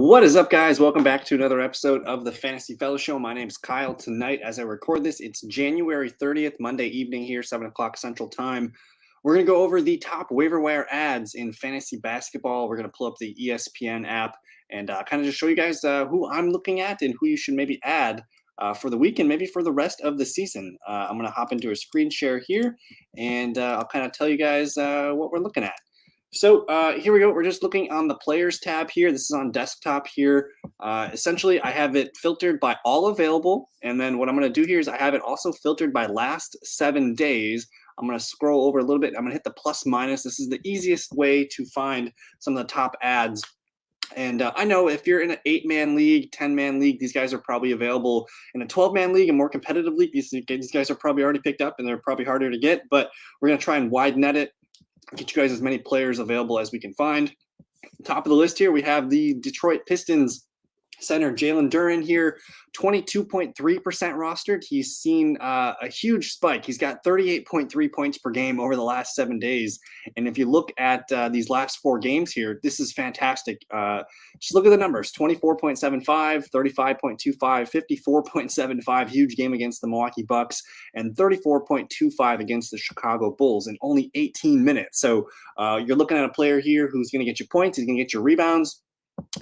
What is up, guys? Welcome back to another episode of the Fantasy Fellow Show. My name's Kyle. Tonight, as I record this, it's January 30th, Monday evening here, 7 o'clock Central Time. We're going to go over the top waiver wire ads in fantasy basketball. We're going to pull up the ESPN app and kind of just show you guys who I'm looking at and who you should maybe add for the week and maybe for the rest of the season. I'm going to hop into a screen share here, and I'll kind of tell you guys what we're looking at. So here we go. We're just looking on the players tab here. This is on desktop here. Essentially, I have it filtered by all available. And then what I'm going to do here is I have it also filtered by last 7 days. I'm going to scroll over a little bit. I'm going to hit the plus minus. This is the easiest way to find some of the top ads. And I know if you're in an 8-man league, 10-man league, these guys are probably available. In a 12-man league, a more competitive league, these guys are probably already picked up and they're probably harder to get. But we're going to try and wide net it. Get you guys as many players available as we can find. Top of the list here, we have the Detroit Pistons center Jalen Duren here, 22.3% rostered. He's seen a huge spike. He's got 38.3 points per game over the last 7 days. And if you look at these last 4 games here, this is fantastic. Just look at the numbers: 24.75, 35.25, 54.75, huge game against the Milwaukee Bucks, and 34.25 against the Chicago Bulls in only 18 minutes. So you're looking at a player here who's going to get you points. He's going to get you rebounds.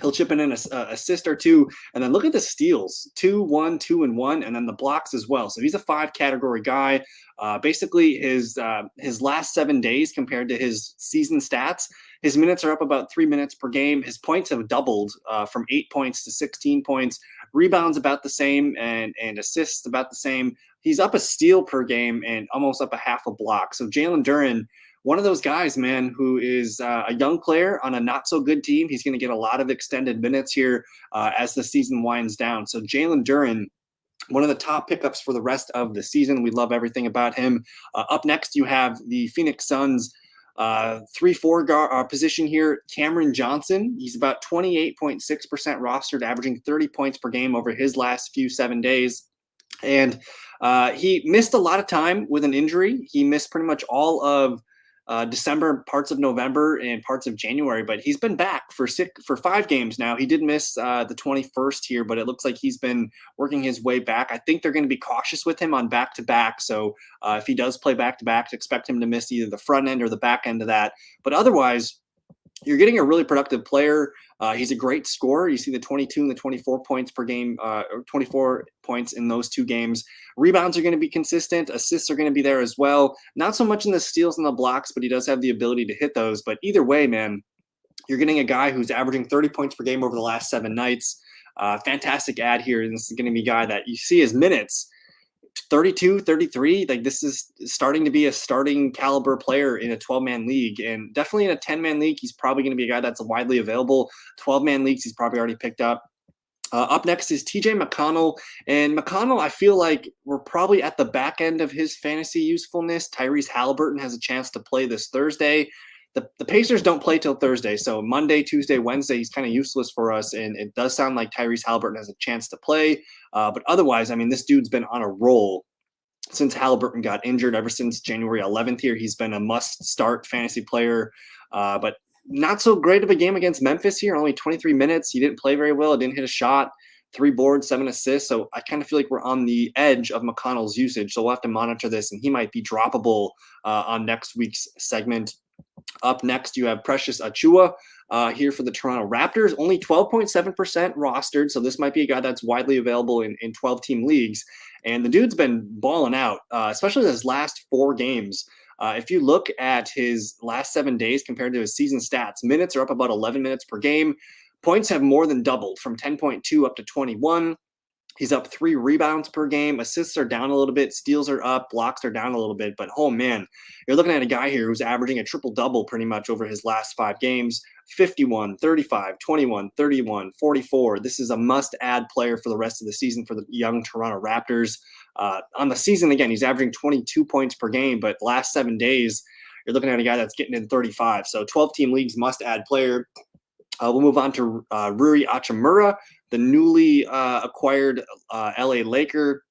He'll chip in an assist or two, and then look at the steals: 2, 1, 2, and 1, and then the blocks as well. So he's a 5-category guy. Basically, his last 7 days compared to his season stats, his minutes are up about 3 minutes per game. His points have doubled from 8 points to 16 points. Rebounds about the same, and assists about the same. He's up a steal per game and almost up a half a block. So Jalen Duren, one of those guys, man, who is a young player on a not-so-good team. He's going to get a lot of extended minutes here as the season winds down. So Jalen Duren, one of the top pickups for the rest of the season. We love everything about him. Up next, you have the Phoenix Suns 3-4 guard position here, Cameron Johnson. He's about 28.6% rostered, averaging 30 points per game over his last 7 days. And he missed a lot of time with an injury. He missed pretty much all of December, parts of November, and parts of January, but he's been back for 5 games now. He did miss the 21st here, but it looks like he's been working his way back. I think they're going to be cautious with him on back-to-back, so if he does play back-to-back, expect him to miss either the front end or the back end of that. But otherwise, you're getting a really productive player. He's a great scorer. You see the 22 and the 24 points per game, or 24 points in those 2 games. Rebounds are going to be consistent. Assists are going to be there as well. Not so much in the steals and the blocks, but he does have the ability to hit those. But either way, man, you're getting a guy who's averaging 30 points per game over the last 7 nights. Fantastic ad here. This is going to be a guy that you see his minutes 32, 33. Like, this is starting to be a starting caliber player in a 12-man league, and definitely in a 10-man league, he's probably going to be a guy that's widely available. 12-man leagues, he's probably already picked up. Up next is TJ McConnell, and McConnell, I feel like we're probably at the back end of his fantasy usefulness. Tyrese Halliburton has a chance to play this Thursday. The Pacers don't play till Thursday, so Monday, Tuesday, Wednesday, he's kind of useless for us, and it does sound like Tyrese Halliburton has a chance to play. But otherwise, I mean, this dude's been on a roll since Halliburton got injured. Ever since January 11th here, he's been a must-start fantasy player, but not so great of a game against Memphis here, only 23 minutes. He didn't play very well. Didn't hit a shot. 3 boards, 7 assists. So I kind of feel like we're on the edge of McConnell's usage. So we'll have to monitor this, and he might be droppable on next week's segment. Up next, you have Precious Achiuwa here for the Toronto Raptors, only 12.7% rostered. So this might be a guy that's widely available in 12-team leagues. And the dude's been balling out, especially his last 4 games. If you look at his last 7 days compared to his season stats, minutes are up about 11 minutes per game. Points have more than doubled from 10.2 up to 21. He's up 3 rebounds per game. Assists are down a little bit. Steals are up. Blocks are down a little bit. But, oh, man, you're looking at a guy here who's averaging a triple-double pretty much over his last 5 games. 51, 35, 21, 31, 44. This is a must-add player for the rest of the season for the young Toronto Raptors. On the season, again, he's averaging 22 points per game. But last 7 days, you're looking at a guy that's getting in 35. So 12-team leagues, must-add player. We'll move on to Rui Hachimura, the newly acquired LA Laker,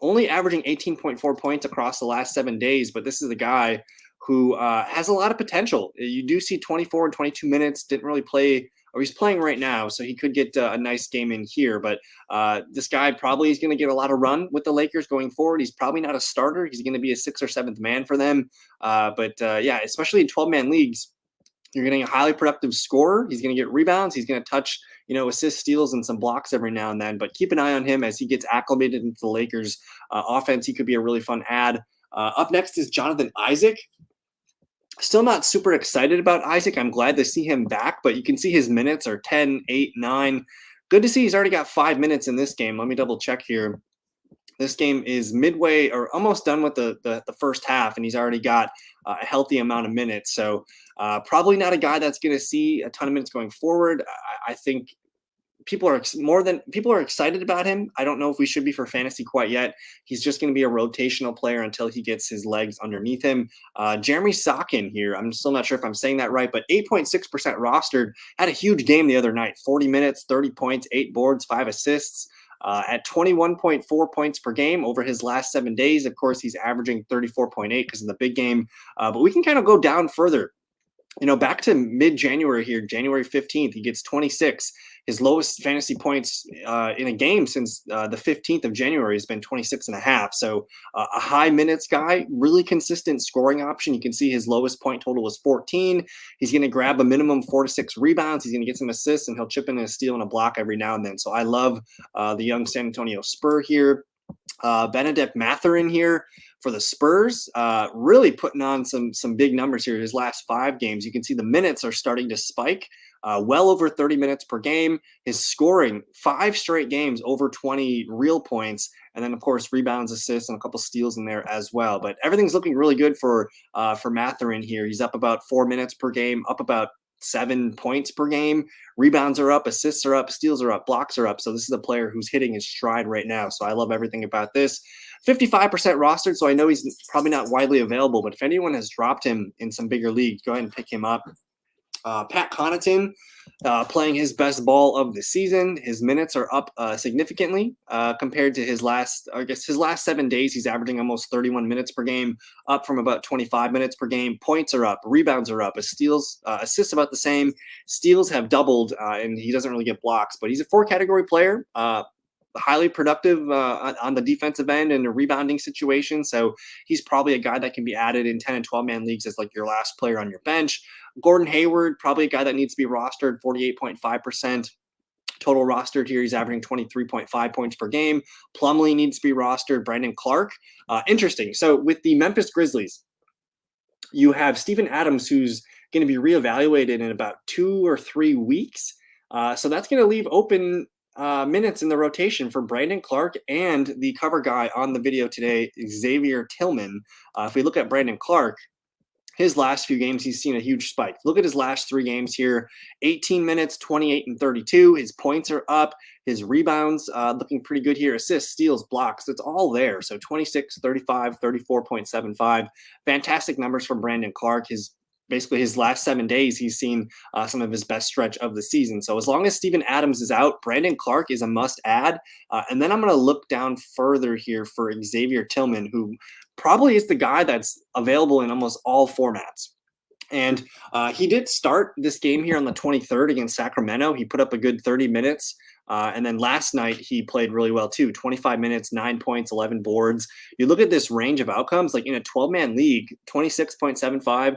only averaging 18.4 points across the last 7 days. But this is a guy who has a lot of potential. You do see 24 and 22 minutes, didn't really play or he's playing right now, so he could get a nice game in here. But this guy probably is going to get a lot of run with the Lakers going forward. He's probably not a starter. He's going to be a 6th or 7th man for them. Yeah, especially in 12-man leagues, you're getting a highly productive scorer. He's going to get rebounds. He's going to touch, assists, steals, and some blocks every now and then. But keep an eye on him as he gets acclimated into the Lakers offense. He could be a really fun add. Up next is Jonathan Isaac. Still not super excited about Isaac. I'm glad to see him back, but you can see his minutes are 10, 8, 9. Good to see he's already got 5 minutes in this game. Let me double check here. This game is midway or almost done with the first half, and he's already got a healthy amount of minutes. So probably not a guy that's going to see a ton of minutes going forward. I think people are excited about him. I don't know if we should be for fantasy quite yet. He's just going to be a rotational player until he gets his legs underneath him. Jeremy Sokin here, I'm still not sure if I'm saying that right, but 8.6% rostered, had a huge game the other night. 40 minutes, 30 points, 8 boards, 5 assists. At 21.4 points per game over his last 7 days. Of course, he's averaging 34.8 because of the big game. But we can kind of go down further. Back to mid-January here, January 15th, he gets 26. His lowest fantasy points in a game since the 15th of January has been 26.5. So a high minutes guy, really consistent scoring option. You can see his lowest point total was 14. He's going to grab a minimum 4 to 6 rebounds. He's going to get some assists, and he'll chip in a steal and a block every now and then. So I love the young San Antonio Spur here. Benedict Mathurin here for the Spurs, really putting on some big numbers here. His last 5 games, you can see the minutes are starting to spike, well over 30 minutes per game. His scoring, 5 straight games over 20 real points, and then of course rebounds, assists, and a couple steals in there as well. But everything's looking really good for Mathurin here. He's up about 4 minutes per game, up about 7 points per game. Rebounds are up, assists are up, steals are up, blocks are up. So this is a player who's hitting his stride right now. So I love everything about this. 55% rostered, so I know he's probably not widely available, but if anyone has dropped him in some bigger leagues, go ahead and pick him up. Pat Connaughton playing his best ball of the season. His minutes are up significantly compared to his last 7 days. He's averaging almost 31 minutes per game, up from about 25 minutes per game. Points are up, rebounds are up, assists about the same. Steals have doubled, and he doesn't really get blocks, but he's a 4-category player. Highly productive on the defensive end in a rebounding situation. So he's probably a guy that can be added in 10 and 12-man leagues as like your last player on your bench. Gordon Hayward, probably a guy that needs to be rostered, 48.5% total rostered here. He's averaging 23.5 points per game. Plumlee needs to be rostered. Brandon Clark. Interesting. So with the Memphis Grizzlies, you have Steven Adams, who's going to be reevaluated in about 2 or 3 weeks. So that's going to leave open minutes in the rotation for Brandon Clark and the cover guy on the video today, Xavier Tillman. If we look at Brandon Clark, his last few games, he's seen a huge spike. Look at his last 3 games here, 18 minutes, 28 and 32. His points are up. His rebounds looking pretty good here. Assists, steals, blocks, it's all there. So 26, 35, 34.75. Fantastic numbers from Brandon Clark. Basically his last 7 days, he's seen some of his best stretch of the season. So as long as Steven Adams is out, Brandon Clark is a must add. And then I'm going to look down further here for Xavier Tillman, who probably is the guy that's available in almost all formats. And he did start this game here on the 23rd against Sacramento. He put up a good 30 minutes. And then last night he played really well too. 25 minutes, 9 points, 11 boards. You look at this range of outcomes, like in a 12-man league, 26.75,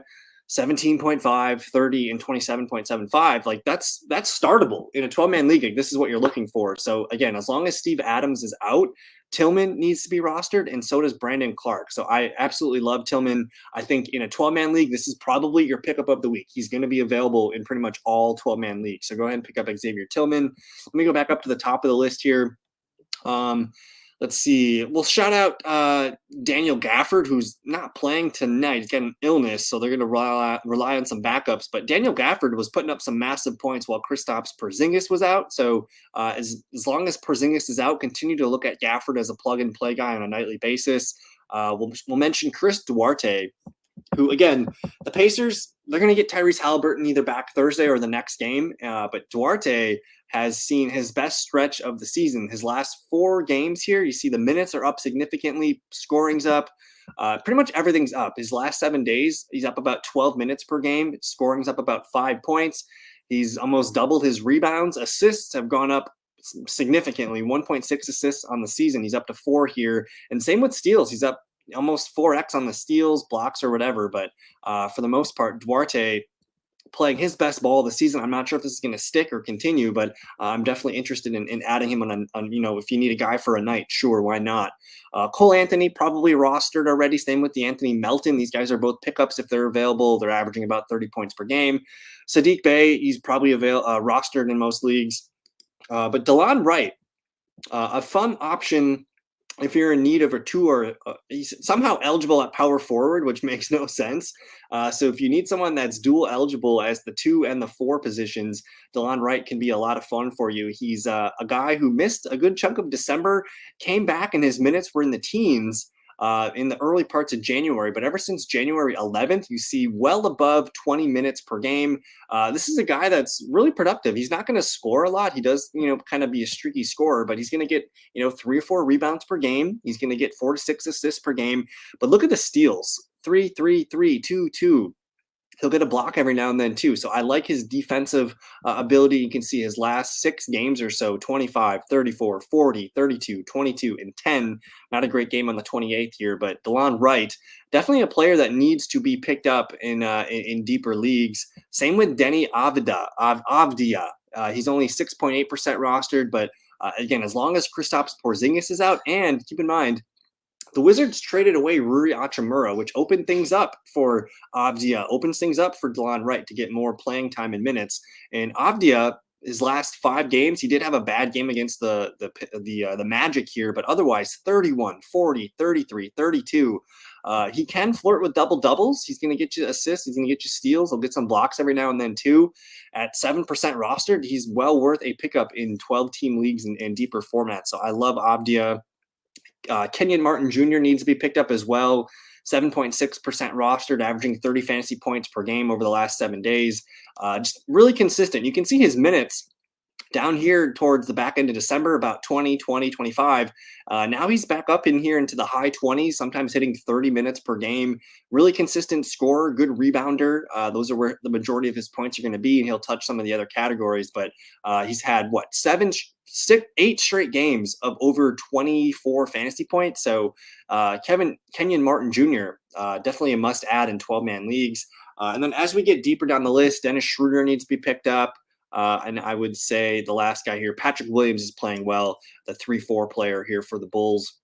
17.5, 30, and 27.75. Like that's startable in a 12-man league. Like, this is what you're looking for. So again, as long as Steve Adams is out, Tillman needs to be rostered, and so does Brandon Clark. So I absolutely love Tillman. I think in a 12-man league, this is probably your pickup of the week. He's going to be available in pretty much all 12-man leagues. So go ahead and pick up Xavier Tillman. Let me go back up to the top of the list here. Let's see. We'll shout out Daniel Gafford, who's not playing tonight. He's got an illness, so they're going to rely on some backups. But Daniel Gafford was putting up some massive points while Kristaps Porzingis was out. So as long as Porzingis is out, continue to look at Gafford as a plug-and-play guy on a nightly basis. We'll mention Chris Duarte, who, again, the Pacers, they're going to get Tyrese Halliburton either back Thursday or the next game. But Duarte has seen his best stretch of the season. His last 4 games here, you see the minutes are up significantly, scoring's up, pretty much everything's up. His last 7 days, he's up about 12 minutes per game. Scoring's up about 5 points. He's almost doubled his rebounds. Assists have gone up significantly, 1.6 assists on the season. He's up to 4 here. And same with steals. He's up almost 4x on the steals, blocks, or whatever. But for the most part, Duarte playing his best ball of the season. I'm not sure if this is going to stick or continue, but I'm definitely interested in adding him on, if you need a guy for a night, sure, why not? Cole Anthony probably rostered already. Same with the Anthony Melton. These guys are both pickups if they're available. They're averaging about 30 points per game. Sadiq Bey, he's probably rostered in most leagues. But DeLon Wright, a fun option if you're in need of a 2 or he's somehow eligible at power forward, which makes no sense. So if you need someone that's dual eligible as the 2 and the 4 positions, DeLon Wright can be a lot of fun for you. He's a guy who missed a good chunk of December, came back, and his minutes were in the teens in the early parts of January. But ever since January 11th, you see well above 20 minutes per game. This is a guy that's really productive. He's not going to score a lot. He does, kind of be a streaky scorer, but he's going to get, 3 or 4 rebounds per game. He's going to get 4 to 6 assists per game. But look at the steals: 3, 3, 3, 2, 2. He'll get a block every now and then too. So I like his defensive ability. You can see his last 6 games or so: 25, 34, 40, 32, 22, and 10. Not a great game on the 28th here, but DeLon Wright, definitely a player that needs to be picked up in deeper leagues. Same with Denny Avdia. He's only 6.8% rostered, but again, as long as Kristaps Porzingis is out, and keep in mind, the Wizards traded away Rui Hachimura, which opened things up for Avdia, opens things up for DeLon Wright to get more playing time and minutes. And Avdia, his last 5 games, he did have a bad game against the Magic here, but otherwise 31, 40, 33, 32. He can flirt with double doubles. He's going to get you assists. He's going to get you steals. He'll get some blocks every now and then too. At 7% rostered, he's well worth a pickup in 12-team leagues and deeper formats. So I love Avdia. Kenyon Martin Jr. needs to be picked up as well. 7.6% rostered, averaging 30 fantasy points per game over the last 7 days. Just really consistent. You can see his minutes down here towards the back end of December, about 20, 25. Now he's back up in here into the high 20s, sometimes hitting 30 minutes per game. Really consistent scorer, good rebounder. Those are where the majority of his points are going to be, and he'll touch some of the other categories. But he's had, 8 straight games of over 24 fantasy points. So Kenyon Martin Jr., definitely a must-add in 12-man leagues. And then as we get deeper down the list, Dennis Schroeder needs to be picked up. And I would say the last guy here, Patrick Williams, is playing well, the 3-4 player here for the Bulls,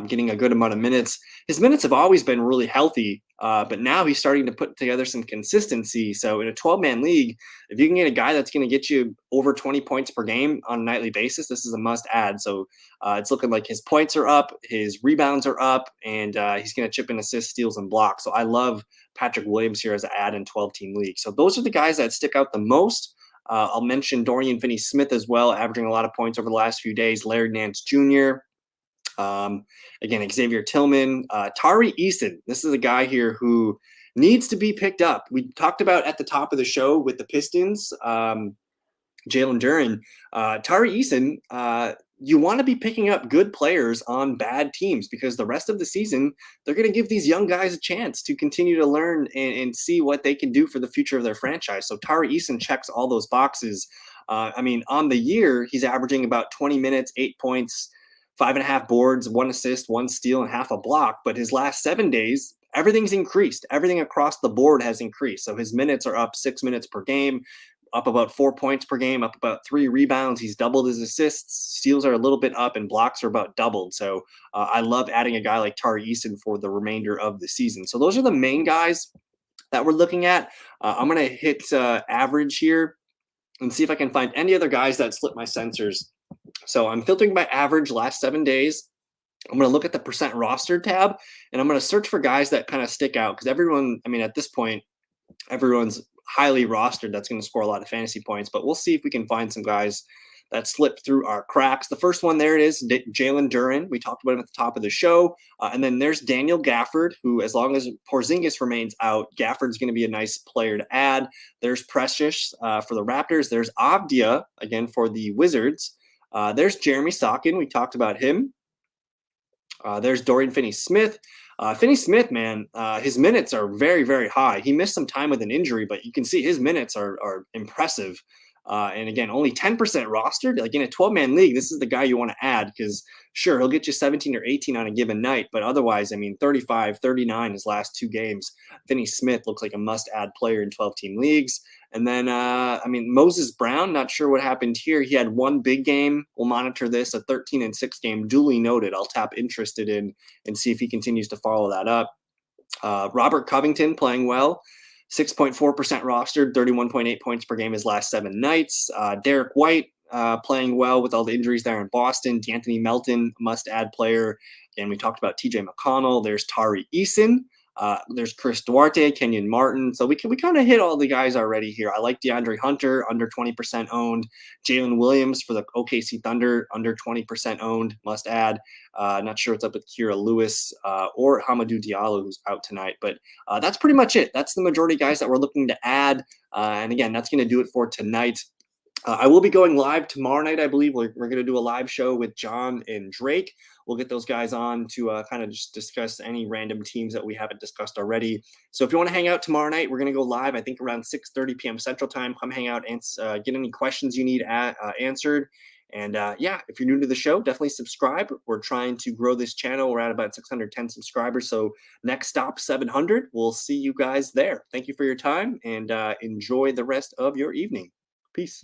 getting a good amount of minutes. His minutes have always been really healthy, but now he's starting to put together some consistency. So in a 12-man league, if you can get a guy that's going to get you over 20 points per game on a nightly basis, this is a must-add. So it's looking like his points are up, his rebounds are up, and he's going to chip in assists, steals, and blocks. So I love Patrick Williams here as an add in 12-team league. So those are the guys that stick out the most. I'll mention Dorian Finney-Smith as well, averaging a lot of points over the last few days. Larry Nance Jr., again, Xavier Tillman, Tari Eason. This is a guy here who needs to be picked up. We talked about at the top of the show with the Pistons, Jalen Duren. Tari Eason, you want to be picking up good players on bad teams, because the rest of the season, they're going to give these young guys a chance to continue to learn and see what they can do for the future of their franchise. So Tari Eason checks all those boxes. On the year, he's averaging about 20 minutes, 8 points, 5.5 boards, 1 assist, 1 steal, and half a block. But his last 7 days, everything's increased. Everything across the board has increased. So his minutes are up 6 minutes per game, up about 4 points per game, up about 3 rebounds. He's doubled his assists. Steals are a little bit up, and blocks are about doubled. So I love adding a guy like Tari Eason for the remainder of the season. So those are the main guys that we're looking at. I'm going to hit average here and see if I can find any other guys that slip my sensors. So I'm filtering by average last 7 days. I'm going to look at the percent rostered tab, and I'm going to search for guys that kind of stick out, because everyone, at this point, everyone's highly rostered that's going to score a lot of fantasy points. But we'll see if we can find some guys that slip through our cracks. The first one, there it is, Jalen Duren. We talked about him at the top of the show. And then there's Daniel Gafford, who, as long as Porzingis remains out, Gafford's going to be a nice player to add. There's Precious for the Raptors. There's Avdia, again, for the Wizards. There's Jeremy Sockin. We talked about him. There's Dorian Finney-Smith. Finney-Smith, man, his minutes are very, very high. He missed some time with an injury, but you can see his minutes are impressive. And again, only 10% rostered. Like in a 12-man league, this is the guy you want to add because, sure, he'll get you 17 or 18 on a given night. But otherwise, I mean, 35, 39 his last 2 games. Finney-Smith looks like a must-add player in 12-team leagues. And then, I mean, Moses Brown, not sure what happened here. He had one big game. We'll monitor this, a 13-6 game, duly noted. I'll tap interested in and see if he continues to follow that up. Robert Covington playing well, 6.4% rostered, 31.8 points per game his last 7 nights. Derek White playing well with all the injuries there in Boston. D'Anthony Melton, must-add player. And we talked about TJ McConnell. There's Tari Eason. There's Chris Duarte, Kenyon Martin. So we kind of hit all the guys already here. I like DeAndre Hunter, under 20% owned. Jalen Williams for the OKC Thunder, under 20% owned, must add. Not sure what's up with Kira Lewis or Hamidou Diallo, who's out tonight. But that's pretty much it. That's the majority of guys that we're looking to add. And again, that's going to do it for tonight. I will be going live tomorrow night, I believe. We're going to do a live show with John and Drake. We'll get those guys on to kind of just discuss any random teams that we haven't discussed already. So if you want to hang out tomorrow night, we're going to go live, I think, around 6:30 p.m. Central Time. Come hang out and get any questions you need answered. And yeah, if you're new to the show, definitely subscribe. We're trying to grow this channel. We're at about 610 subscribers. So next stop, 700. We'll see you guys there. Thank you for your time and enjoy the rest of your evening. Peace.